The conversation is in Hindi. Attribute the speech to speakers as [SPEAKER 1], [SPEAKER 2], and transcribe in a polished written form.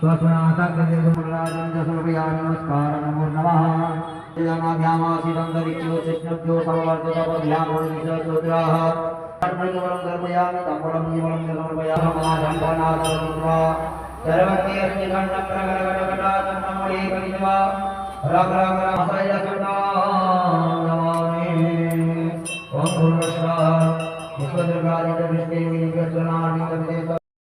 [SPEAKER 1] नमस्कार नमो नमः जनाभ्यामासिदन्तरिक्षो कृष्णभ्यो समवर्तितपद्भ्यामोनिजोद्राः कर्मणिवलं कर्मयामि तम्बलं जीवनं समर्पयामि महासम्पन्नादविद्वा सर्वस्य श्रीखण्डप्रकटकटकटाचन्द्रमणि कलित्वा रग रग रमसयसुतां नमामि ॐ भूर्भुवः विश्वदुर्गादित्य विष्णुदेवी